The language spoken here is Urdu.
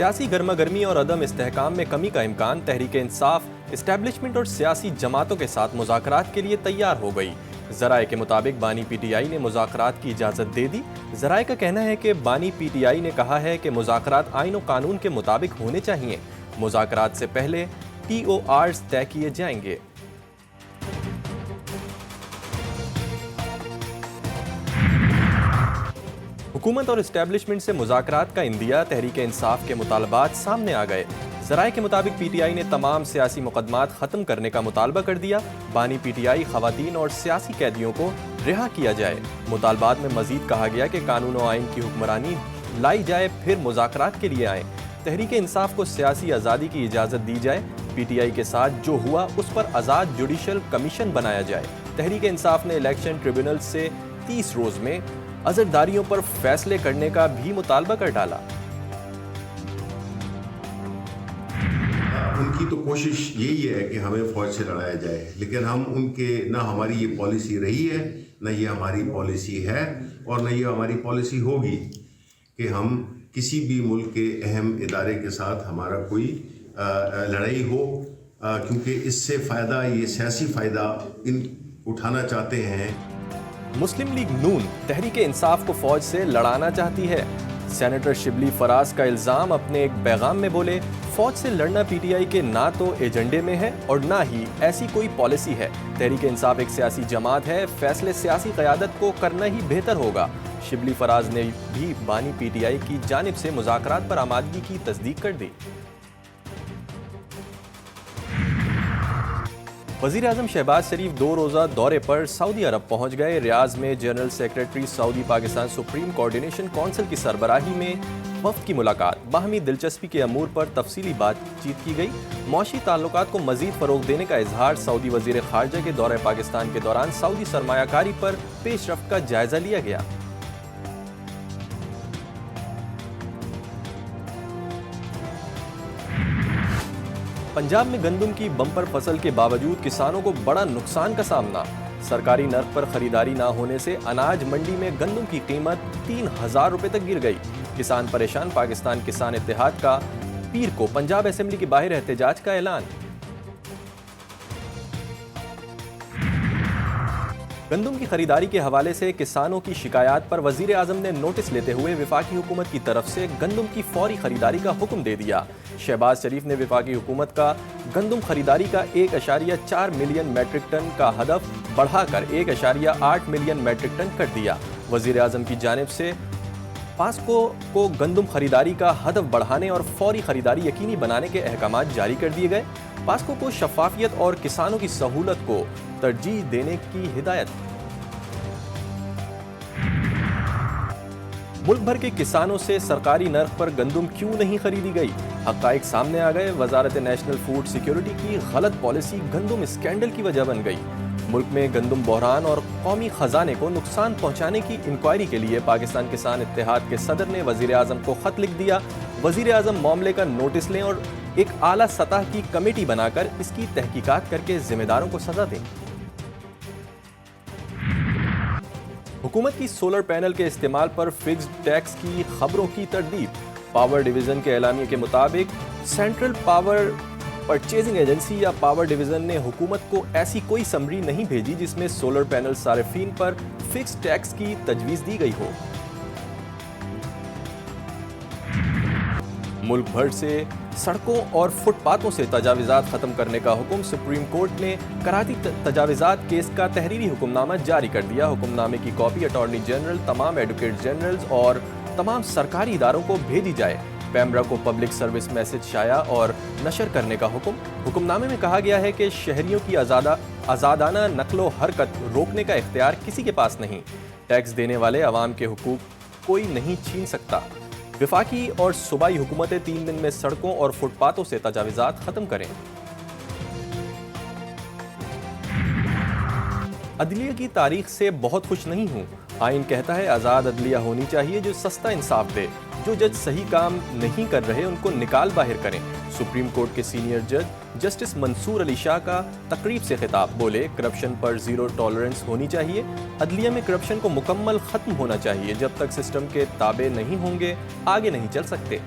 سیاسی گرما گرمی اور عدم استحکام میں کمی کا امکان تحریک انصاف اسٹیبلشمنٹ اور سیاسی جماعتوں کے ساتھ مذاکرات کے لیے تیار ہو گئی۔ ذرائع کے مطابق بانی پی ٹی آئی نے مذاکرات کی اجازت دے دی۔ ذرائع کا کہنا ہے کہ بانی پی ٹی آئی نے کہا ہے کہ مذاکرات آئین و قانون کے مطابق ہونے چاہیے۔ مذاکرات سے پہلے ٹی او آرز طے کیے جائیں گے۔ حکومت اور اسٹیبلشمنٹ سے مذاکرات کا عندیہ، تحریک انصاف کے مطالبات سامنے آ گئے۔ ذرائع کے مطابق پی ٹی آئی نے تمام سیاسی مقدمات ختم کرنے کا مطالبہ کر دیا۔ بانی پی ٹی آئی خواتین اور سیاسی قیدیوں کو رہا کیا جائے۔ مطالبات میں مزید کہا گیا کہ قانون و آئین کی حکمرانی لائی جائے، پھر مذاکرات کے لیے آئیں۔ تحریک انصاف کو سیاسی آزادی کی اجازت دی جائے۔ پی ٹی آئی کے ساتھ جو ہوا اس پر آزاد جوڈیشل کمیشن بنایا جائے۔ تحریک انصاف نے الیکشن ٹریبیونل سے 30 روز میں عزرداریوں پر فیصلے کرنے کا بھی مطالبہ کر ڈالا۔ ان کی تو کوشش یہی ہے کہ ہمیں فوج سے لڑایا جائے، لیکن ہم ان کے نہ ہماری یہ پالیسی رہی ہے، نہ یہ ہماری پالیسی ہے، اور نہ یہ ہماری پالیسی ہوگی کہ ہم کسی بھی ملک کے اہم ادارے کے ساتھ ہمارا کوئی لڑائی ہو، کیونکہ اس سے فائدہ، یہ سیاسی فائدہ ان اٹھانا چاہتے ہیں۔ مسلم لیگ نون تحریک انصاف کو فوج سے لڑانا چاہتی ہے۔ سینیٹر شبلی فراز کا الزام اپنے ایک پیغام میں بولے، فوج سے لڑنا پی ٹی آئی کے نہ تو ایجنڈے میں ہے اور نہ ہی ایسی کوئی پالیسی ہے۔ تحریک انصاف ایک سیاسی جماعت ہے، فیصلے سیاسی قیادت کو کرنا ہی بہتر ہوگا۔ شبلی فراز نے بھی بانی پی ٹی آئی کی جانب سے مذاکرات پر آمادگی کی تصدیق کر دی۔ وزیر اعظم شہباز شریف 2 روزہ دورے پر سعودی عرب پہنچ گئے۔ ریاض میں جنرل سیکریٹری سعودی پاکستان سپریم کوارڈینیشن کونسل کی سربراہی میں وفد کی ملاقات، باہمی دلچسپی کے امور پر تفصیلی بات چیت کی گئی۔ معاشی تعلقات کو مزید فروغ دینے کا اظہار۔ سعودی وزیر خارجہ کے دورہ پاکستان کے دوران سعودی سرمایہ کاری پر پیش رفت کا جائزہ لیا گیا۔ پنجاب میں گندم کی بمپر فصل کے باوجود کسانوں کو بڑا نقصان کا سامنا۔ سرکاری نرخ پر خریداری نہ ہونے سے اناج منڈی میں گندم کی قیمت 3000 روپے تک گر گئی۔ کسان پریشان۔ پاکستان کسان اتحاد کا پیر کو پنجاب اسمبلی کے باہر احتجاج کا اعلان۔ گندم کی خریداری کے حوالے سے کسانوں کی شکایات پر وزیر اعظم نے نوٹس لیتے ہوئے وفاقی حکومت کی طرف سے گندم کی فوری خریداری کا حکم دے دیا۔ شہباز شریف نے وفاقی حکومت کا گندم خریداری کا 1.4 ملین میٹرک ٹن کا ہدف بڑھا کر 1.8 ملین میٹرک ٹن کر دیا۔ وزیر اعظم کی جانب سے پاسکو کو گندم خریداری کا ہدف بڑھانے اور فوری خریداری یقینی بنانے کے احکامات جاری کر دیے گئے۔ پاسکو کو شفافیت اور کسانوں کی سہولت کو ترجیح دینے کی ہدایت۔ ملک بھر کے کسانوں سے سرکاری نرخ پر گندم کیوں نہیں خریدی گئی؟ حقائق سامنے آ گئے۔ وزارت نیشنل فوڈ سیکیورٹی کی غلط پالیسی گندم اسکینڈل کی وجہ بن گئی۔ ملک میں گندم بحران اور قومی خزانے کو نقصان پہنچانے کی انکوائری کے لیے پاکستان کسان اتحاد کے صدر نے وزیر اعظم کو خط لکھ دیا۔ وزیر اعظم معاملے کا نوٹس لیں اور ایک اعلیٰ سطح کی کمیٹی بنا کر اس کی تحقیقات کر کے ذمہ داروں کو سزا دیں۔ حکومت کی سولر پینل کے استعمال پر فکسڈ ٹیکس کی خبروں کی تردید۔ پاور ڈویژن کے اعلامیے کے مطابق سینٹرل پاور پرچیزنگ ایجنسی یا پاور ڈویژن نے حکومت کو ایسی کوئی سمری نہیں بھیجی جس میں سولر پینل صارفین پر فکسڈ ٹیکس کی تجویز دی گئی ہو۔ ملک بھر سے سڑکوں اور فٹ پاتھوں سے تجاوزات ختم کرنے کا حکم۔ سپریم کورٹ نے کراتی تجاوزات کیس کا تحریری حکم نامہ جاری کر دیا۔ حکم نامے کی کاپی اٹارنی جنرل، تمام ایڈوکیٹ جنرلز اور تمام سرکاری اداروں کو بھیجی جائے۔ پیمرا کو پبلک سروس میسج شائع اور نشر کرنے کا حکم۔ حکم نامے میں کہا گیا ہے کہ شہریوں کی آزادانہ نقل و حرکت روکنے کا اختیار کسی کے پاس نہیں۔ ٹیکس دینے والے عوام کے حقوق کوئی نہیں چھین سکتا۔ وفاقی اور صوبائی حکومتیں 3 دن میں سڑکوں اور فٹ پاتھوں سے تجاوزات ختم کریں۔ عدلیہ کی تاریخ سے بہت خوش نہیں ہوں۔ آئین کہتا ہے آزاد عدلیہ ہونی چاہیے جو سستا انصاف دے۔ جو جج صحیح کام نہیں کر رہے ان کو نکال باہر کریں۔ سپریم کورٹ کے سینئر جج جسٹس منصور علی شاہ کا تقریب سے خطاب، بولے کرپشن پر زیرو ٹالرنس ہونی چاہیے۔ عدلیہ میں کرپشن کو مکمل ختم ہونا چاہیے۔ جب تک سسٹم کے تابع نہیں ہوں گے آگے نہیں چل سکتے۔